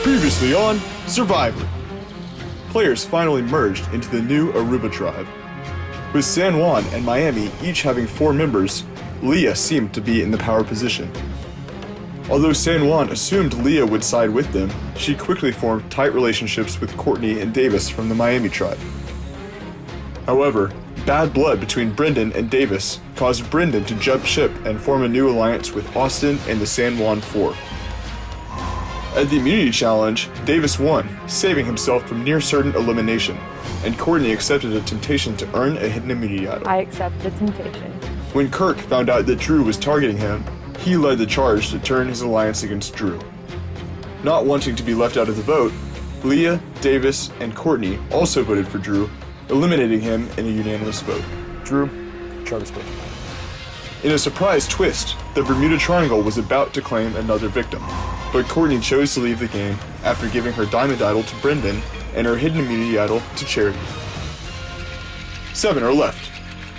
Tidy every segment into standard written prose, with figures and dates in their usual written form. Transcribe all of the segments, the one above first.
Previously on Survivor. Players finally merged into the new Aruba tribe. With San Juan and Miami each having 4 members, Leah seemed to be in the power position. Although San Juan assumed Leah would side with them, she quickly formed tight relationships with Courtney and Davis from the Miami tribe. However, bad blood between Brendan and Davis caused Brendan to jump ship and form a new alliance with Austin and the San Juan 4. At the immunity challenge, Davis won, saving himself from near-certain elimination, and Courtney accepted a temptation to earn a hidden immunity idol. I accept the temptation. When Kirk found out that Drew was targeting him, he led the charge to turn his alliance against Drew. Not wanting to be left out of the vote, Leah, Davis, and Courtney also voted for Drew, eliminating him in a unanimous vote. Drew, Travis vote. In a surprise twist, the Bermuda Triangle was about to claim another victim, but Courtney chose to leave the game after giving her diamond idol to Brendan and her hidden immunity idol to Charity. 7 are left.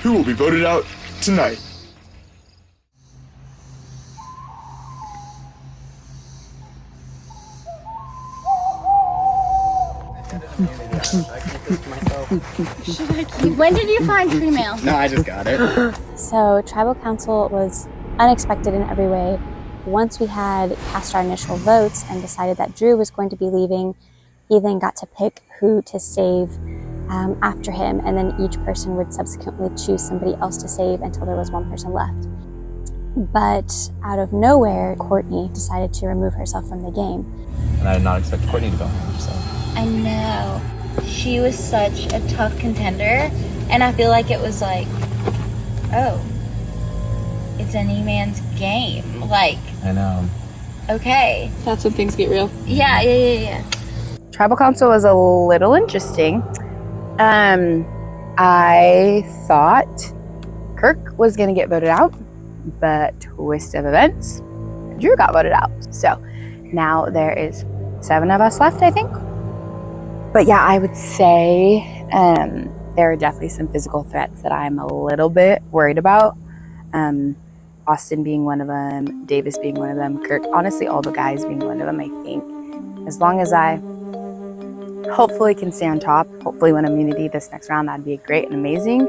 Who will be voted out tonight? When did you find female? No, I just got it. So tribal council was unexpected in every way. Once we had cast our initial votes and decided that Drew was going to be leaving, he then got to pick who to save after him, and then each person would subsequently choose somebody else to save until there was 1 person left. But out of nowhere, Courtney decided to remove herself from the game. And I did not expect Courtney to go home, so. I know. She was such a tough contender, and I feel like it was like, oh, it's any man's game. Like, I know. okay. That's when things get real. Yeah. Tribal council was a little interesting. I thought Kirk was gonna get voted out, but twist of events, Drew got voted out. So now there is 7 of us left, I think. But yeah, I would say there are definitely some physical threats that I'm a little bit worried about. Austin being one of them, Davis being one of them, Kirk, honestly all the guys being one of them, I think. As long as I hopefully can stay on top, hopefully win immunity this next round, that'd be great and amazing.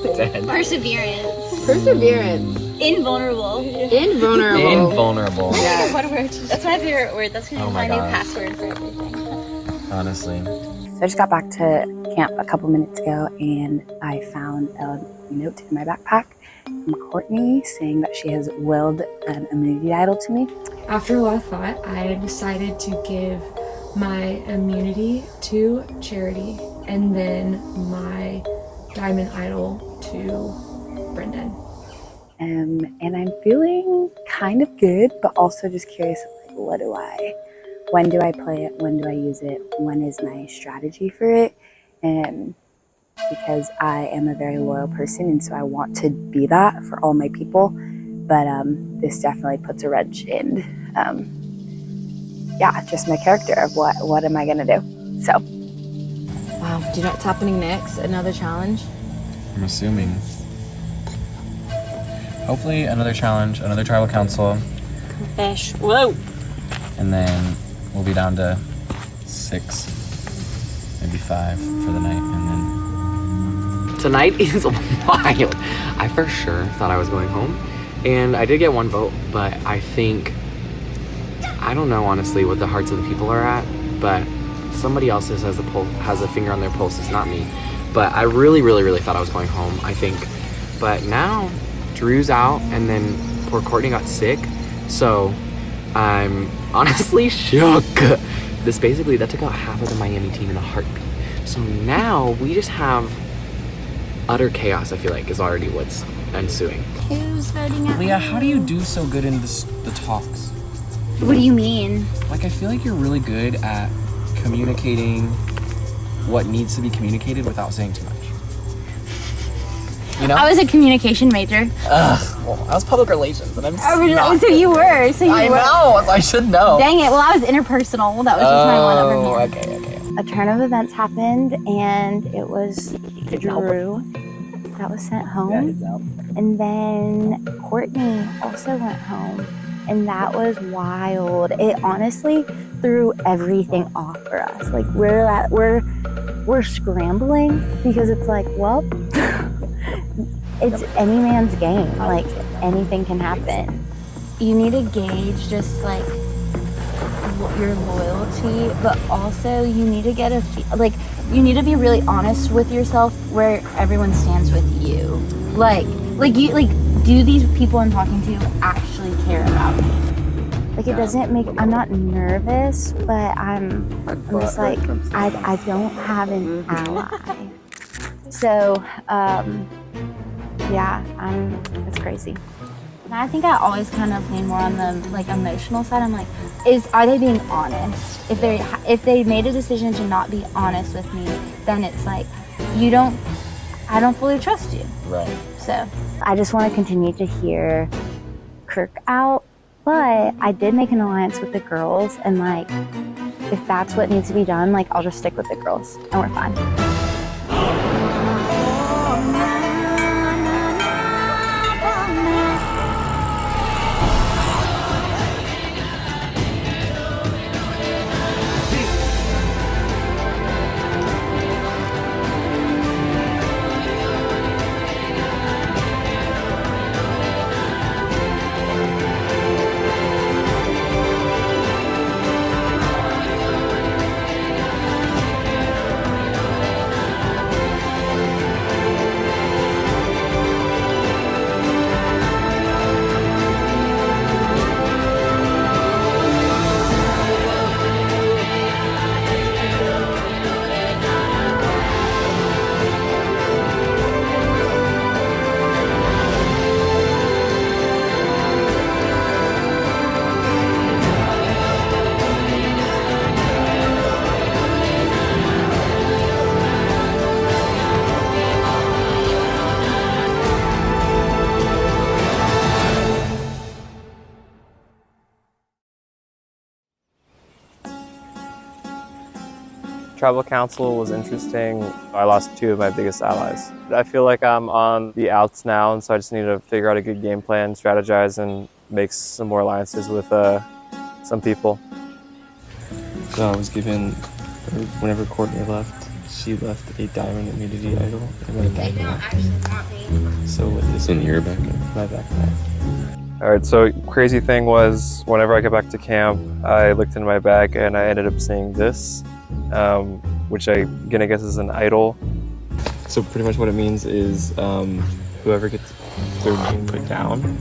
Perseverance. Perseverance. Invulnerable. Invulnerable. Yeah. What a word. That's my favorite word. That's gonna be my new password for everything. Honestly. So I just got back to camp a couple minutes ago and I found a note in my backpack from Courtney saying that she has willed an immunity idol to me. After a lot of thought, I decided to give my immunity to Charity and then my diamond idol to Brendan. And I'm feeling kind of good, but also just curious, like, when do I play it? When do I use it? When is my strategy for it? Because I am a very loyal person, and so I want to be that for all my people. But this definitely puts a wrench in, just my character of what am I gonna do? So. Wow, do you know what's happening next? Another challenge? I'm assuming. Hopefully another challenge, another tribal council. Fish. Whoa. And then we'll be down to 6, maybe 5 for the night, and then... Tonight is wild. I for sure thought I was going home, and I did get 1 vote, but I think, I don't know honestly what the hearts of the people are at, but somebody else has a finger on their pulse. It's not me. But I really thought I was going home, I think. But now Drew's out, and then poor Courtney got sick, so I'm honestly shook. That took out half of the Miami team in a heartbeat. So now we just have utter chaos, I feel like, is already what's ensuing. Who's voting out? Leah, how do you do so good in the talks? What do you mean? Like, I feel like you're really good at communicating what needs to be communicated without saying too much. You know? I was a communication major. Well, I was public relations, and I'm So you were. I know, so I should know. Dang it. Well, I was interpersonal. That was just my one over here. Okay. A turn of events happened, and it was Drew that was sent home. And then Courtney also went home. And that was wild. It honestly threw everything off for us. Like we're scrambling because it's like, well, it's any man's game. Like anything can happen. You need to gauge just like your loyalty, but also you need to get you need to be really honest with yourself where everyone stands with you. Like do these people I'm talking to actually care about me? Like it doesn't make, I'm not nervous, but I'm just like, I don't have an ally. So, yeah, it's crazy. And I think I always kind of lean more on the like emotional side. I'm like, are they being honest? If they made a decision to not be honest with me, then it's like, I don't fully trust you. Right. So I just want to continue to hear Kirk out, but I did make an alliance with the girls, and like, if that's what needs to be done, like I'll just stick with the girls and we're fine. Tribal Council was interesting. I lost 2 of my biggest allies. I feel like I'm on the outs now, and so I just need to figure out a good game plan, strategize, and make some more alliances with some people. So I was given, whenever Courtney left, she left a diamond immunity idol and a diamond. So with this in your backpack? My backpack. All right, so crazy thing was, whenever I got back to camp, I looked into my bag and I ended up seeing this, which I'm gonna guess is an idol. So pretty much what it means is whoever gets their name put down,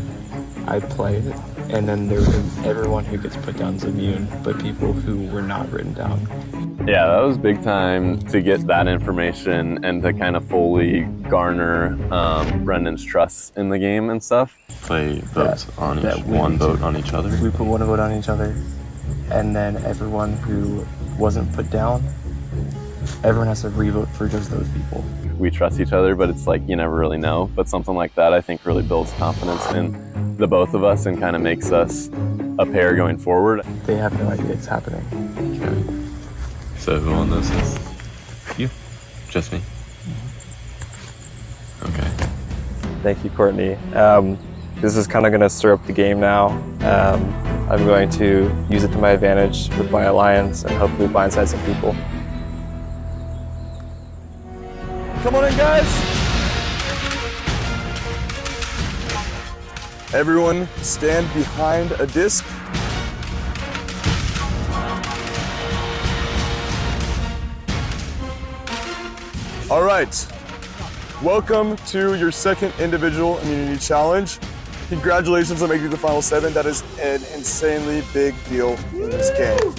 I play it, and then everyone who gets put down is immune, but people who were not written down. Yeah, that was big time to get that information and to kind of fully garner Brendan's trust in the game and stuff. Play votes on each, one vote on each other. We put one vote on each other, and then everyone who wasn't put down, everyone has to re-vote for just those people. We trust each other, but it's like you never really know. But something like that, I think, really builds confidence in the both of us and kind of makes us a pair going forward. They have no idea it's happening. Okay. So who on this is you? Just me? Okay. Thank you, Courtney. This is kind of going to stir up the game now. I'm going to use it to my advantage with my alliance and hopefully blindside some people. Come on in, guys. Everyone stand behind a disc. All right. Welcome to your second individual immunity challenge. Congratulations on making the final 7. That is an insanely big deal in this game.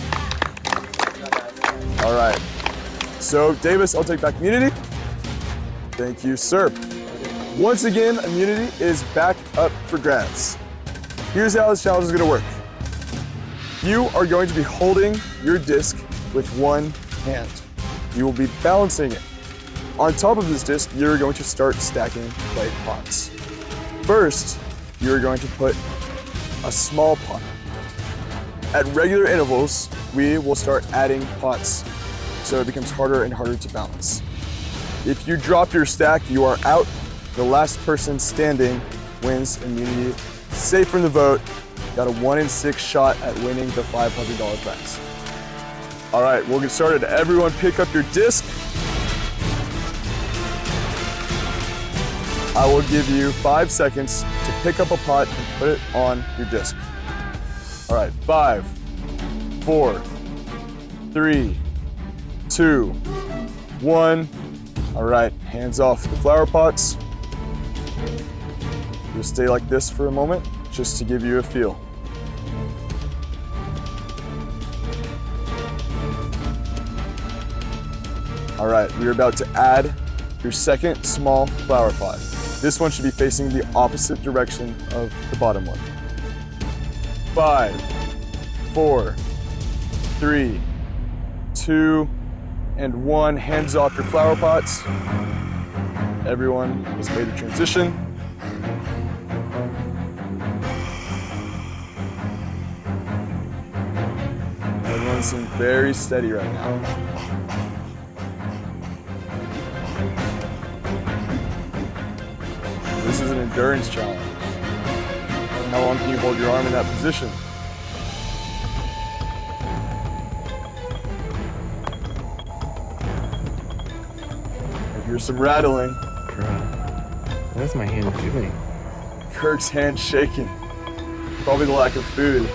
All right. So, Davis, I'll take back immunity. Thank you, sir. Once again, immunity is back up for grabs. Here's how this challenge is going to work. You are going to be holding your disc with one hand. You will be balancing it. On top of this disc, you're going to start stacking clay pots. First, you're going to put a small pot. At regular intervals, we will start adding pots so it becomes harder and harder to balance. If you drop your stack, you are out. The last person standing wins immunity. Safe from the vote, Got a 1 in 6 shot at winning the $500 prize. All right, we'll get started. Everyone pick up your disc. I will give you 5 seconds to pick up a pot and put it on your disc. All right, 5, 4, 3, 2, 1. All right, hands off the flower pots. You'll stay like this for a moment, just to give you a feel. All right, we are about to add your second small flower pot. This one should be facing the opposite direction of the bottom one. 5, 4, 3, 2, and 1. Hands off your flower pots. Everyone has made the transition. Everyone seems very steady right now. This is an endurance challenge. How long can you hold your arm in that position? I hear some rattling. What is my hand doing? Kirk's hand shaking. Probably the lack of food.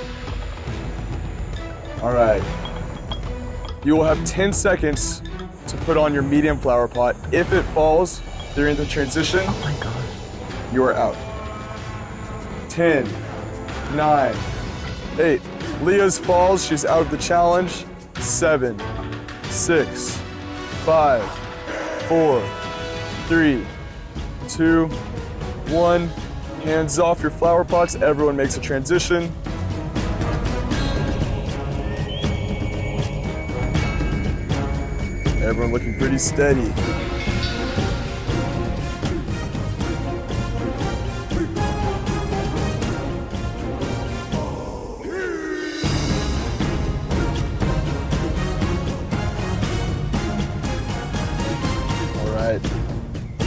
All right. You will have 10 seconds to put on your medium flower pot. If it falls during the transition, Oh my god. you are out. 10, 9, 8. Leah's falls. She's out of the challenge. 7, 6, 5, 4, 3, 2, 1. Hands off your flower pots. Everyone makes a transition. Everyone looking pretty steady.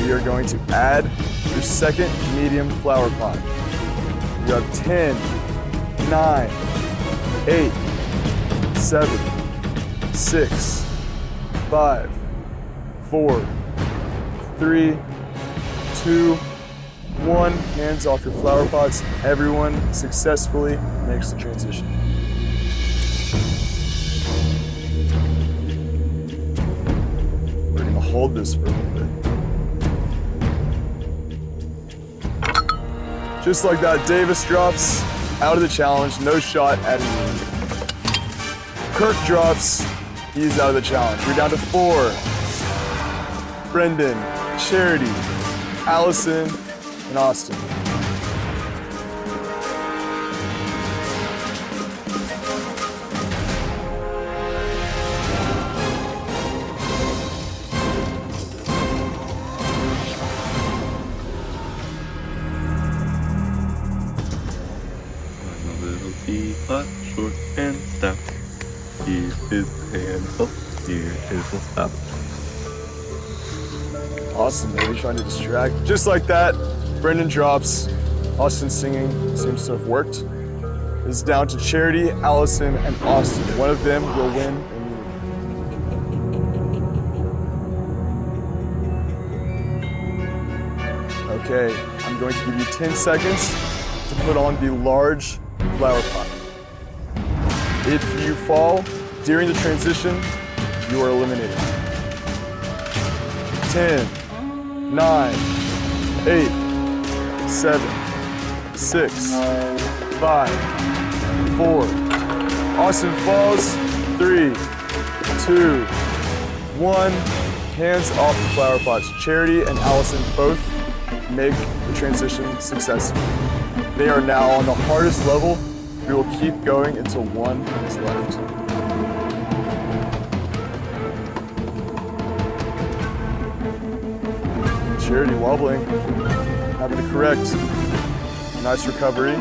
We are going to add your second medium flower pot. You have 10, 9, 8, 7, 6, 5, 4, 3, 2, 1. Hands off your flower pots. Everyone successfully makes the transition. We're going to hold this for a little bit. Just like that, Davis drops out of the challenge, no shot at immunity. Kirk drops, he's out of the challenge. We're down to 4. Brendan, Charity, Allison, and Austin. But short and stout. Here is the handle, here is the spout. Awesome, maybe trying to distract. Just like that, Brendan drops. Austin singing seems to have worked. It's down to Charity, Allison, and Austin. One of them will win immunity. Okay, I'm going to give you 10 seconds to put on the large flower pot. If you fall during the transition, you are eliminated. 10, 9, 8, 7, 6, 5, 4. Austin falls. 3, 2, 1. Hands off the flower pots. Charity and Allison both make the transition successfully. They are now on the hardest level. We will keep going until one is left. Charity wobbling, having to correct. Nice recovery.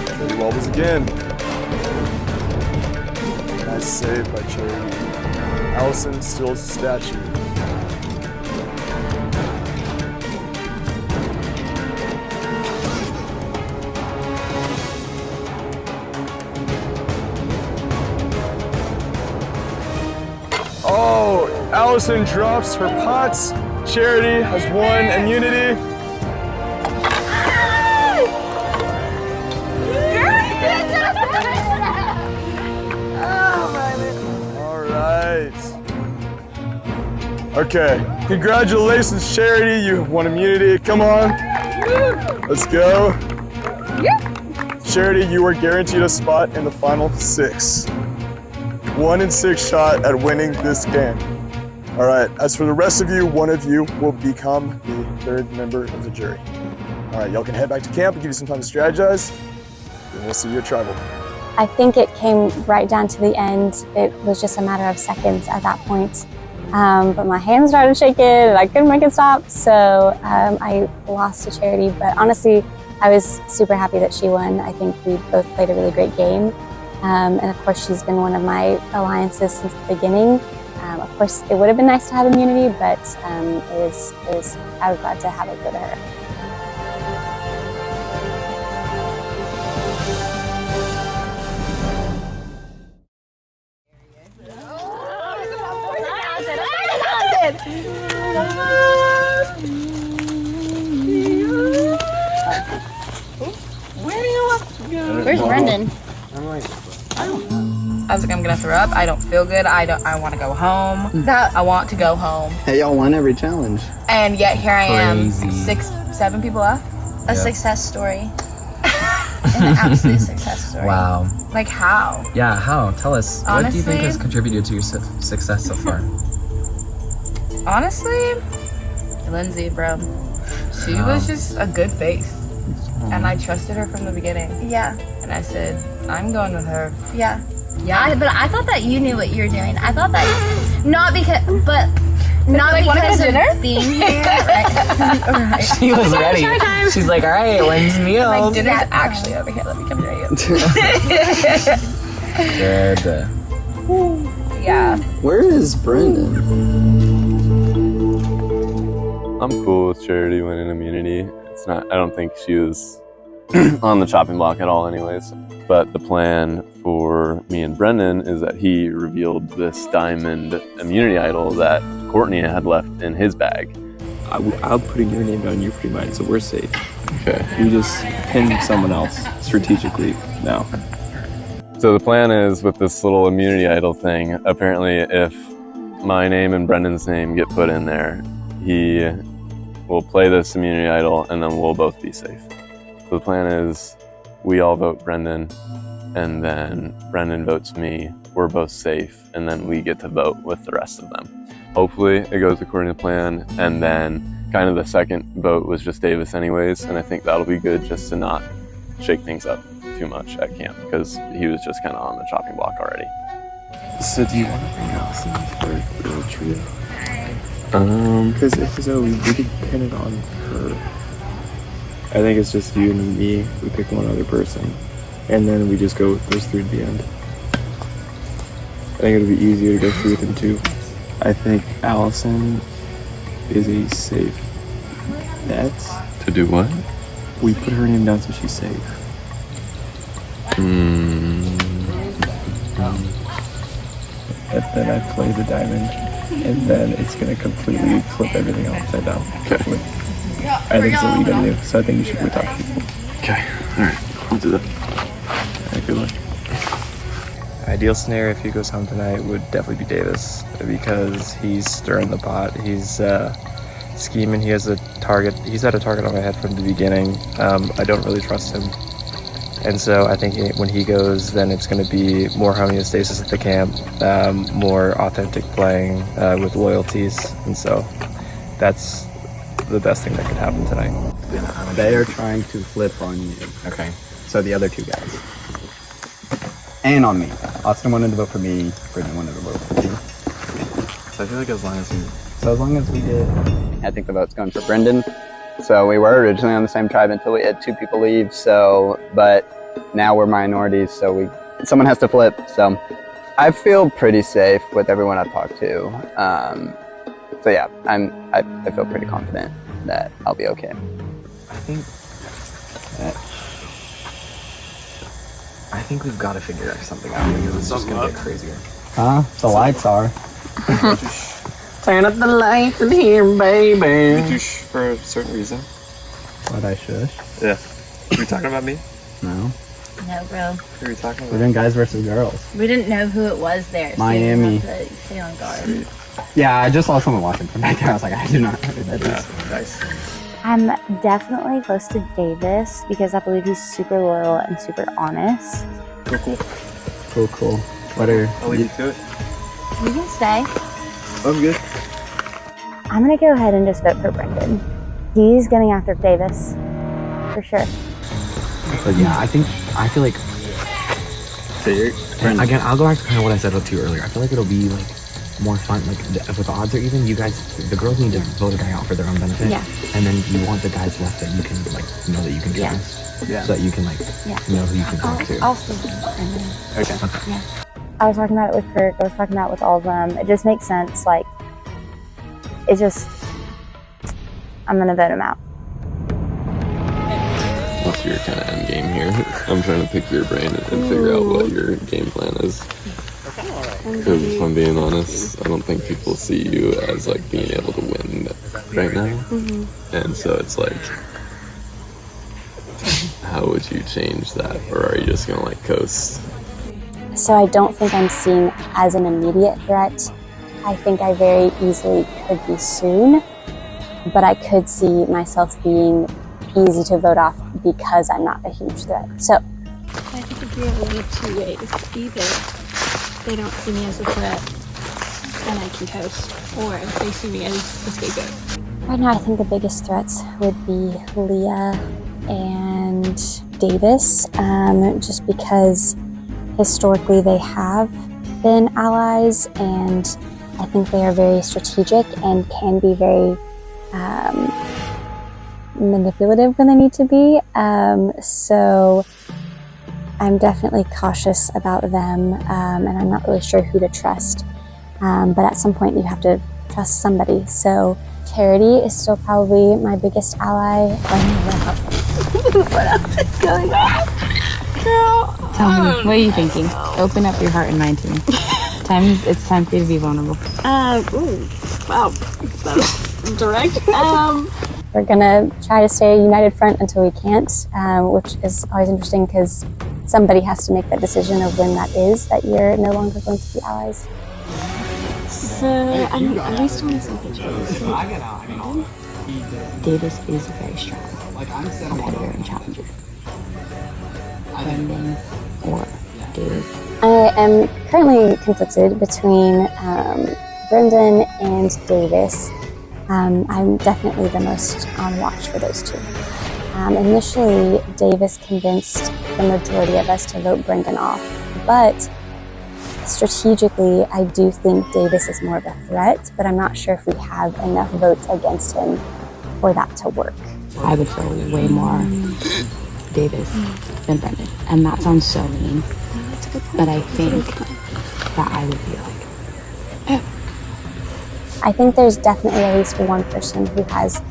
Charity wobbles again. again. Nice save by Charity. Allison steals the statue. Oh, Allison drops her pots. Charity has won immunity. All right. Okay, congratulations, Charity. You have won immunity. Come on. Let's go. Charity, you are guaranteed a spot in the final 6. 1 in 6 shot at winning this game. All right, as for the rest of you, one of you will become the 3rd member of the jury. All right, y'all can head back to camp and give you some time to strategize, and we'll see you at tribal. I think it came right down to the end. It was just a matter of seconds at that point. But my hands started shaking and I couldn't make it stop. So I lost to Charity, but honestly, I was super happy that she won. I think we both played a really great game. And of course, she's been one of my alliances since the beginning. Of course, it would have been nice to have immunity, but I was glad to have it go to her. Where's Brendan? I was like, I'm gonna throw up. I don't feel good. I want to go home. I want to go home. Hey, y'all won every challenge. And yet here I am, Crazy. 6, 7 people left. A success story. An absolute success story. Wow. Like how? Yeah, how? Tell us. What do you think Honestly- has contributed to your success so far? Honestly, Lindsay, bro. She was just a good face. And I trusted her from the beginning. Yeah. And I said, I'm going with her. Yeah. Yeah. But I thought that you knew what you were doing. I thought that not because Like, wanna go because to dinner? of being here. Right. She was ready. She's like, all right, when's meals? Like, dinner's actually over here. Let me come show you. Good. Yeah. Where is Brendan? I'm cool with Charity winning immunity. It's not, I don't think she was on the chopping block at all anyways. But the plan for me and Brendan is that he revealed this diamond immunity idol that Courtney had left in his bag. I'm putting your name down, you're putting mine, so we're safe. Okay. We just pinned someone else strategically now. So the plan is with this little immunity idol thing, apparently if my name and Brendan's name get put in there, he will play this immunity idol and then we'll both be safe. So the plan is we all vote Brendan and then Brendan votes me, we're both safe, and then we get to vote with the rest of them. Hopefully it goes according to plan, and then kind of the second vote was just Davis anyways, and I think that'll be good just to not shake things up too much at camp because he was just kind of on the chopping block already. So do you want to bring Allison for a little trio? Because if so, we could pin it on her. I think it's just you and me. We pick one other person, and then we just go with those 3 at the end. I think it'll be easier to go through than 2. I think Allison is a safe bet. To do what? We put her name down so she's safe. And then I play the diamond, and then it's gonna completely flip everything upside down. Okay. I think it's what you gotta do, so I think you should go talk to people. Okay, alright, I'll do that. Alright, good luck. Ideal scenario if he goes home tonight would definitely be Davis, because he's stirring the pot. He's scheming. He has a target. He's had a target on my head from the beginning. I don't really trust him. And so I think when he goes, then it's going to be more homeostasis at the camp, more authentic playing with loyalties. And so that's the best thing that could happen tonight. They are trying to flip on you. Okay. So the other 2 guys. And on me. Austin wanted to vote for me. Brendan wanted to vote for me. So I feel like as long as we did, I think the vote's going for Brendan. So we were originally on the same tribe until we had 2 people leave. So, but now we're minorities, so someone has to flip. So I feel pretty safe with everyone I've talked to. So yeah, I feel pretty confident that I'll be okay. I think we've got to figure something out because it's just gonna get crazier. The lights are. Turn up the lights in here, baby. Did you for a certain reason? What I shush? Yeah. Were you talking about me? No. No, bro. Who are you talking We're about? doing guys versus girls. We didn't know who it was there. Miami. So you have to stay on guard. Yeah, I just saw someone watching from back there. I was like, I do not know who that is. Nice. I'm definitely close to Davis because I believe he's super loyal and super honest. Cool. What are I'll leave you to it. You can stay. I'm good. I'm gonna go ahead and just vote for Brendan. He's getting after Davis, for sure. But yeah, I feel like, Brendan. again, I'll go back to kind of what I said to you earlier. I feel like it'll be like more fun, like if the odds are even, you guys, the girls need to vote a guy out for their own benefit. Yeah. And then you want the guys left that you can like know that you can Yeah. trust. Yeah. So that you can like know who you can talk to. I'll still vote Brendan. Okay. Yeah. I was talking about it with Kirk. I was talking about it with all of them. It just makes sense. Like, I'm gonna vote him out. What's your kind of end game here? I'm trying to pick your brain and figure out what your game plan is. Because if I'm being honest, I don't think people see you as like being able to win right now. And so it's like, how would you change that? Or are you just gonna like coast? So I don't think I'm seen as an immediate threat. I think I very easily could be soon, but I could see myself being easy to vote off because I'm not a huge threat. So I think it'd be one of two ways. Either they don't see me as a threat and I can coast, or they see me as a scapegoat. right now I think the biggest threats would be Leah and Davis, just because historically they have been allies, and I think they are very strategic and can be very manipulative when they need to be. So I'm definitely cautious about them, and I'm not really sure who to trust. But at some point you have to trust somebody. So Charity is still probably my biggest ally. What else is going on? Girl. Tell me, what are you thinking? Open up your heart and mind to me. It's time for you to be vulnerable. Wow, that was direct. We're gonna try to stay a united front until we can't, which is always interesting because somebody has to make that decision of when that is, that you're no longer going to be allies. So, are we still on the same page? Davis is a very strong competitor and challenger. Brendan or Davis? I am currently conflicted between Brendan and Davis. I'm definitely the most on watch for those two. Initially, Davis convinced the majority of us to vote Brendan off, but strategically, I do think Davis is more of a threat, but I'm not sure if we have enough votes against him for that to work. I would feel way more Davis than Brendan. And that sounds so mean, but I think that I would be like, I think there's definitely at least one person who has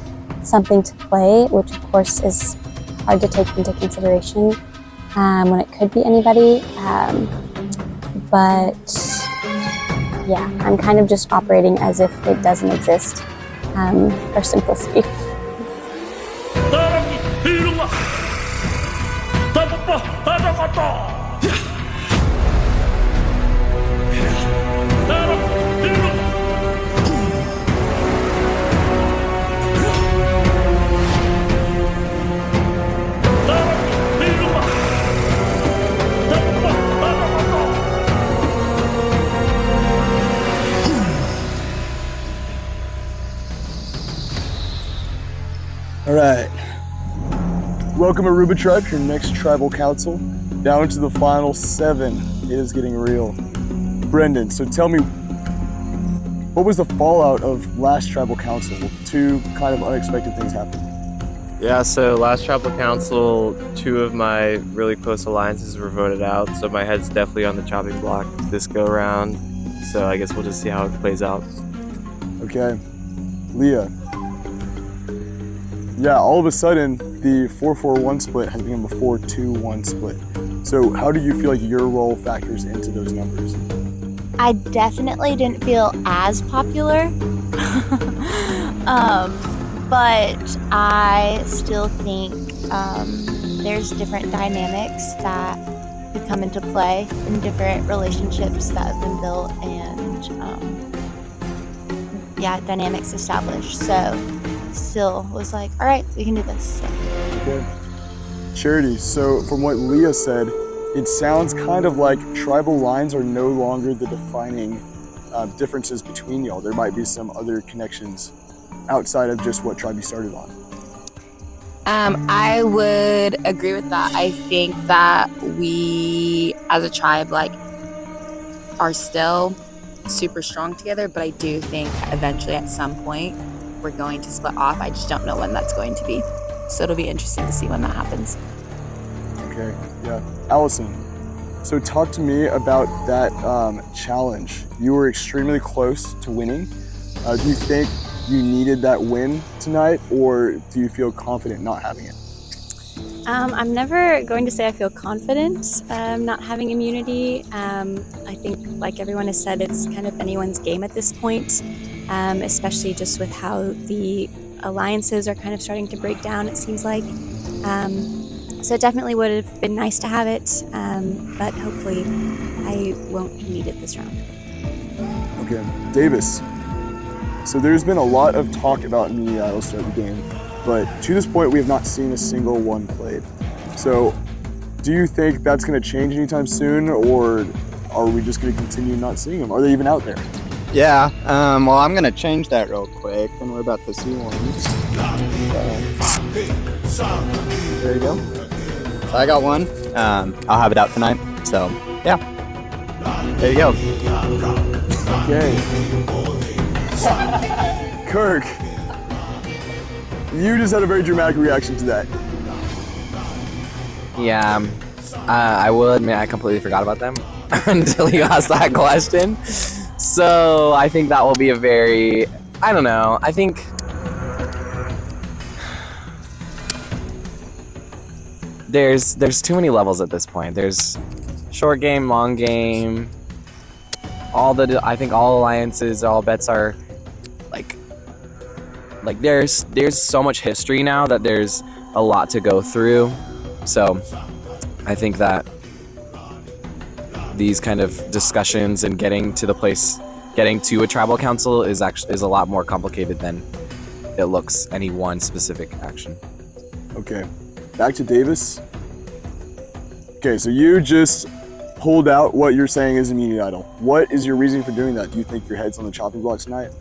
something to play, which of course is hard to take into consideration when it could be anybody. But yeah, I'm kind of just operating as if it doesn't exist for simplicity. All right. Welcome, Aruba Tribe, to your next tribal council. Down to the final 7. It is getting real. Brendan, so tell me, what was the fallout of last tribal council? 2 kind of unexpected things happened. Yeah, so last tribal council, 2 of my really close alliances were voted out, so my head's definitely on the chopping block this go round. So I guess we'll just see how it plays out. Okay. Leah. Yeah, all of a sudden, the 4-4-1 split has become a 4-2-1 split. So how do you feel like your role factors into those numbers? I definitely didn't feel as popular, but I still think there's different dynamics that could come into play in different relationships that have been built and dynamics established. So still was like, all right, we can do this. Okay. Charity, so from what Leah said, it sounds kind of like tribal lines are no longer the defining differences between y'all. There might be some other connections outside of just what tribe you started on. I would agree with that. I think that we, as a tribe, like, are still super strong together, but I do think eventually at some point we're going to split off. I just don't know when that's going to be. So it'll be interesting to see when that happens. Okay, yeah. Allison, so talk to me about that challenge. You were extremely close to winning. Do you think you needed that win tonight, or do you feel confident not having it? I'm never going to say I feel confident not having immunity. I think, like everyone has said, it's kind of anyone's game at this point, especially just with how the alliances are kind of starting to break down, it seems like. So it definitely would have been nice to have it, but hopefully I won't need it this round. Okay, Davis. So there's been a lot of talk about immunity idols throughout the game, but to this point we have not seen a single one played. So do you think that's going to change anytime soon, or are we just going to continue not seeing them? Are they even out there? Yeah, well, I'm going to change that real quick, and we're about to see one. There you go. So I got one. I'll have it out tonight, so yeah. There you go. Okay. Kirk, you just had a very dramatic reaction to that. Yeah, I will admit I completely forgot about them until you asked that question. So I think that will be a very, I don't know, I think there's too many levels at this point. There's short game, long game, I think all alliances, all bets are like there's so much history now that there's a lot to go through. So I think that these kind of discussions and getting to a tribal council is a lot more complicated than it looks any one specific action. Okay, back to Davis. Okay, so you just pulled out what you're saying is immunity idol. What is your reason for doing that? Do you think your head's on the chopping block tonight?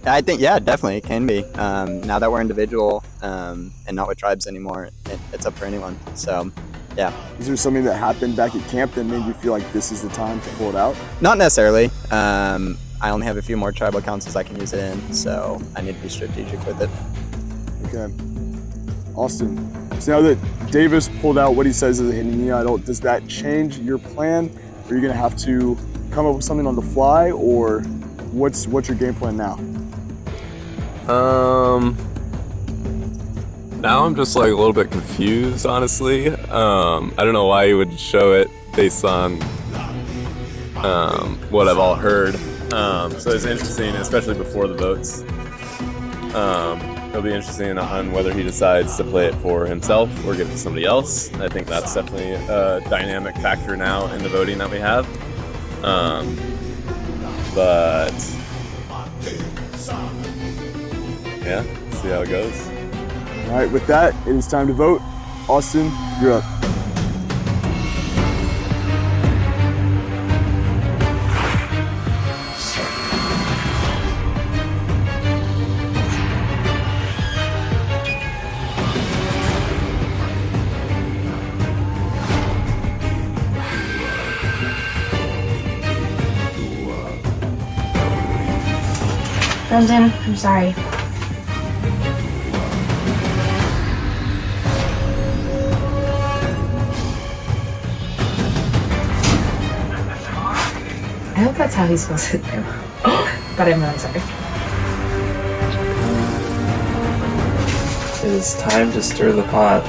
I think, yeah, definitely it can be. Now that we're individual and not with tribes anymore, it's up for anyone. So, yeah. Is there something that happened back at camp that made you feel like this is the time to pull it out? Not necessarily. I only have a few more tribal councils I can use it in, so I need to be strategic with it. Okay. Austin, so now that Davis pulled out what he says is a immunity idol, does that change your plan? Are you going to have to come up with something on the fly, or what's your game plan now? Now I'm just like a little bit confused, honestly. I don't know why you would show it based on what I've all heard. So it's interesting, especially before the votes. It'll be interesting on whether he decides to play it for himself or give it to somebody else. I think that's definitely a dynamic factor now in the voting that we have. But yeah, see how it goes. All right, with that, it is time to vote. Austin, you're up. Brendan, I'm sorry. hope that's how he's supposed to do. But I'm really sorry. It is time to stir the pot.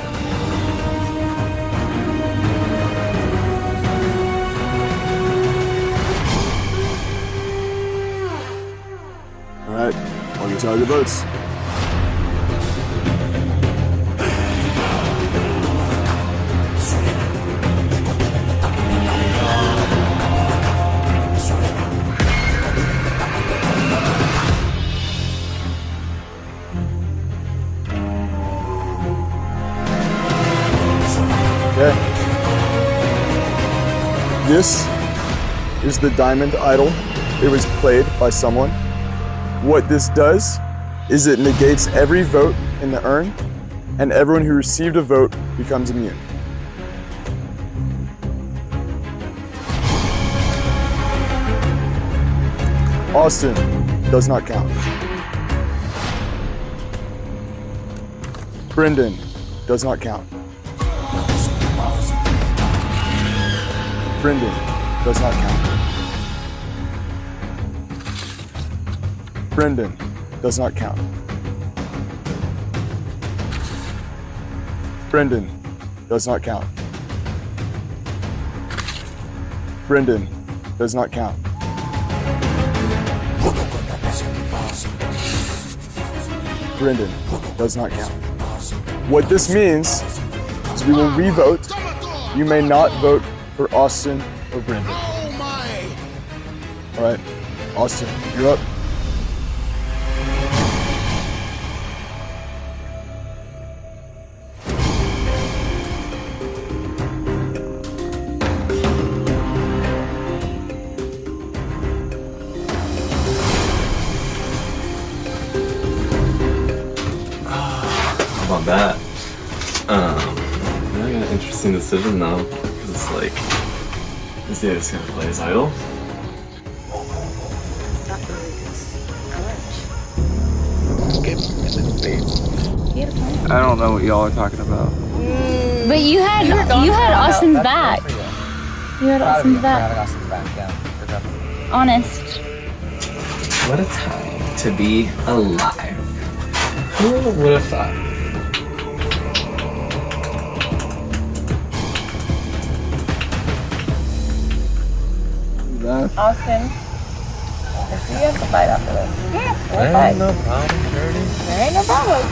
Alright, I'll go tally the votes. Okay. This is the diamond idol. It was played by someone. What this does is it negates every vote in the urn, and everyone who received a vote becomes immune. Austin does not count. Brendan does not count. Brendan does not count. Brendan does not count. Brendan does not count. Brendan does not count. Brendan does not count. What this means is we will re-vote. You may not vote for Austin or Brendan. All right, Austin, you're up. How about that? I got an interesting decision though, because it's like, is he just gonna play his idol? I don't know what y'all are talking about. But you had Austin's back. You had Austin's back. Honest. What a time to be alive. Who would have thought? Austin, I see you have to fight after this. Yeah, we'll fight. No problem, Charity. There ain't no problem.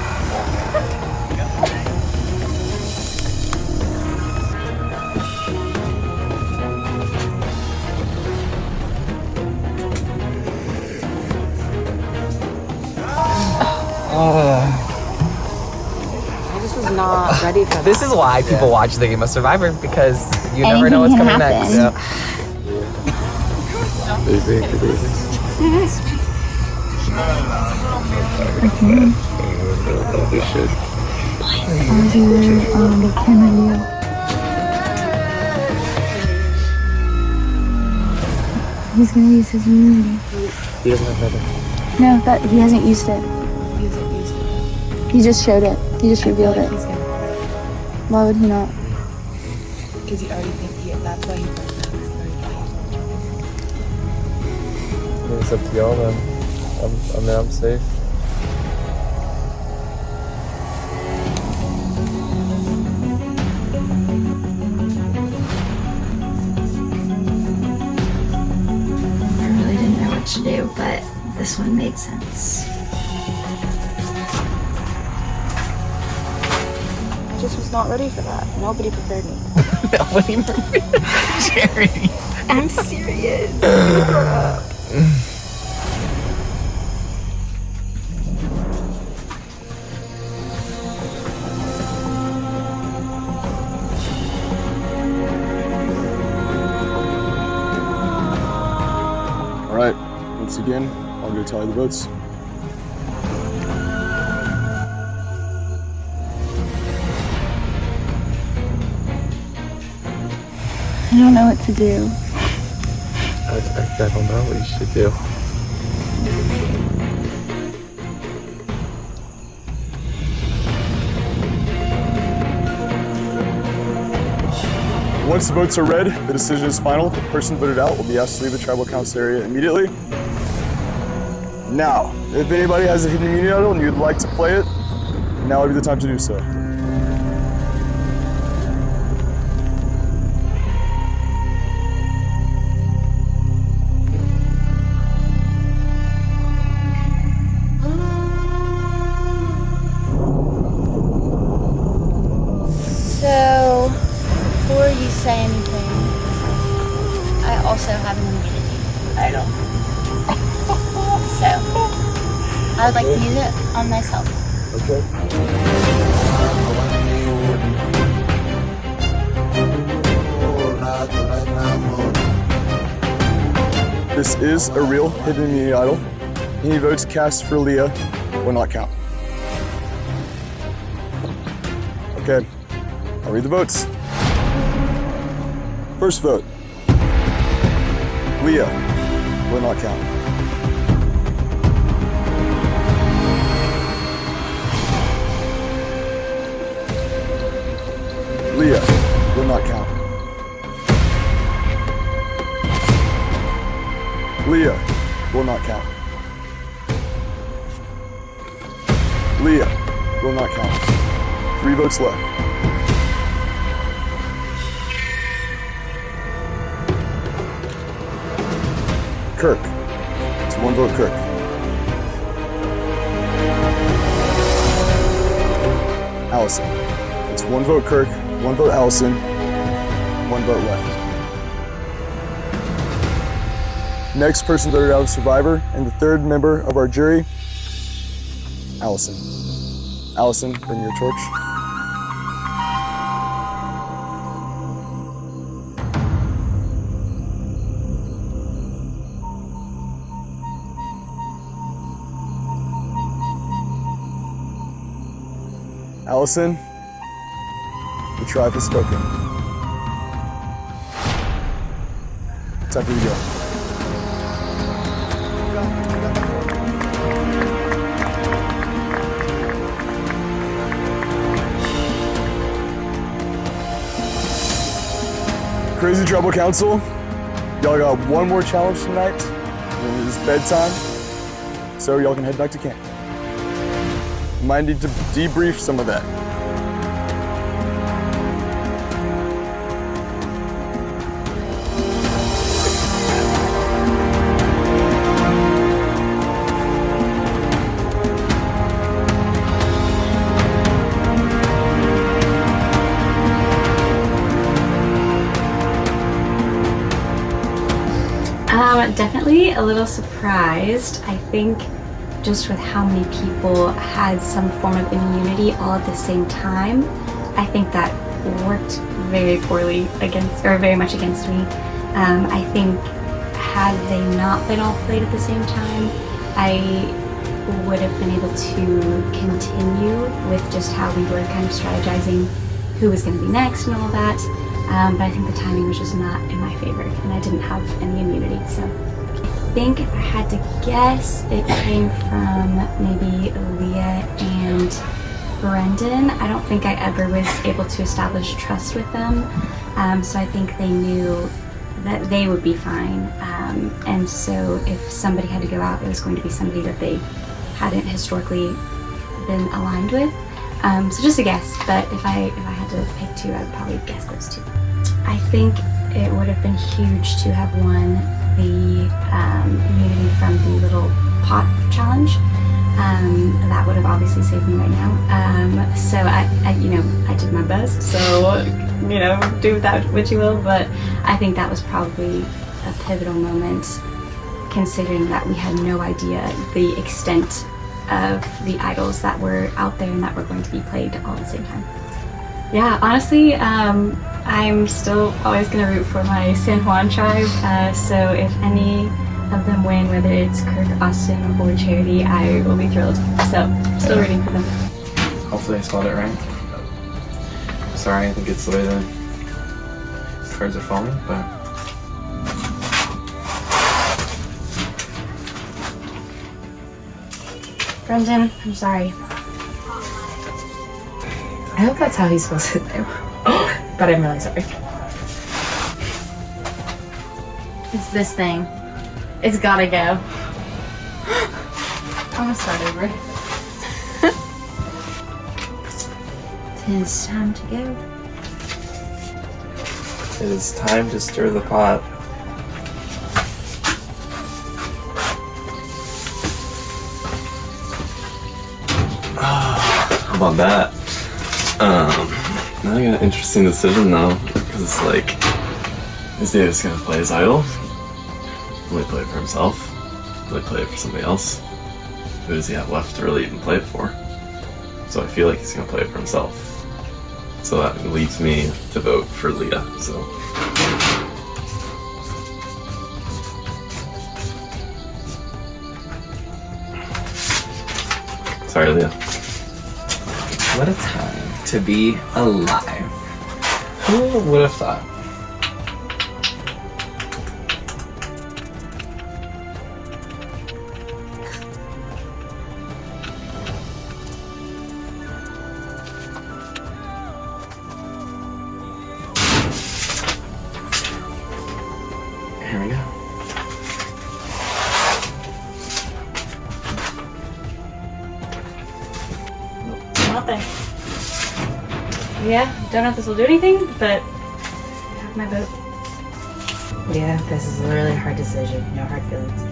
I just was not ready for that. This is why people watch the game of Survivor, because you never know what's coming next. Yeah. We should. He's gonna use his immunity. He doesn't have feather. No, that he hasn't used it. He just showed it. He just revealed it. Why would he not? Because you already think that's why he It's up to y'all then. I'm safe. I really didn't know what to do, but this one made sense. I just was not ready for that. Nobody prepared me. Nobody prepared Charity. I'm serious. All right, once again, I'll go tally the votes. I don't know what to do. I don't know what you should do. Once the votes are read, the decision is final. The person voted out will be asked to leave the tribal council area immediately. Now, if anybody has a hidden immunity idol and you'd like to play it, now would be the time to do so. So, before you say anything, I also have an immunity idol. So, I would like to use it on myself. Okay. This is a real hidden immunity idol. Any votes cast for Leah will not count. Okay, I'll read the votes. First vote. Leah will not count. Leah will not count. Leah will not count. Leah will not count. 3 votes left. Kirk. It's 1 vote Kirk. Allison. It's 1 vote Kirk, 1 vote Allison, 1 vote left. Next person voted out of Survivor, and the 3rd member of our jury, Allison. Allison, bring your torch. Allison, the tribe has spoken. Time for you to go. Crazy Tribal Council, y'all got 1 more challenge tonight, and it is bedtime, so y'all can head back to camp. You might need to debrief some of that. Definitely a little surprised. I think just with how many people had some form of immunity all at the same time, I think that worked very poorly against, or very much against me. I think had they not been all played at the same time, I would have been able to continue with just how we were kind of strategizing who was going to be next and all that. But I think the timing was just not in my favor, and I didn't have any immunity. So I think if I had to guess, it came from maybe Leah and Brendan. I don't think I ever was able to establish trust with them. So I think they knew that they would be fine. And so if somebody had to go out, it was going to be somebody that they hadn't historically been aligned with. So just a guess, but if I had to pick 2, I would probably guess those 2. I think it would have been huge to have won the immunity from the little pot challenge. That would have obviously saved me right now. So I did my best. So do with that what you will. But I think that was probably a pivotal moment, considering that we had no idea the extent of the idols that were out there and that were going to be played all at the same time. Yeah, honestly, I'm still always going to root for my San Juan tribe. So if any of them win, whether it's Kirk, Austin, or Charity, I will be thrilled. So still rooting for them. Hopefully I spelled it right. Sorry, I think it's the way the cards are falling, but Brendan, I'm sorry. I hope that's how he's supposed to do. But I'm really sorry. It's this thing. It's gotta go. I'm gonna start over. It's time to go. It is time to stir the pot. How about that? Now I got an interesting decision though, because it's like, is Davis gonna play his idol? Will he play it for himself? Will he play it for somebody else? Who does he have left to really even play it for? So I feel like he's gonna play it for himself. So that leads me to vote for Leah, so. Sorry, Leah. What a time to be alive. Who would have thought? Here we go. Nothing. Yeah, don't know if this will do anything, but I have my vote. Yeah, this is a really hard decision. No hard feelings.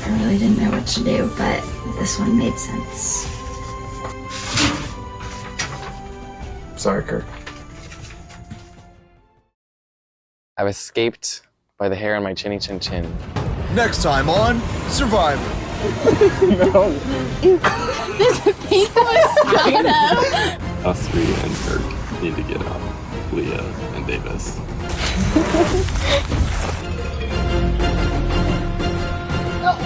I really didn't know what to do, but this one made sense. Sorry, Kirk. I've escaped by the hair on my chinny chin chin. Next time on Survivor. This people is Us three and Kirk need to get out. Leah and Davis. Oh.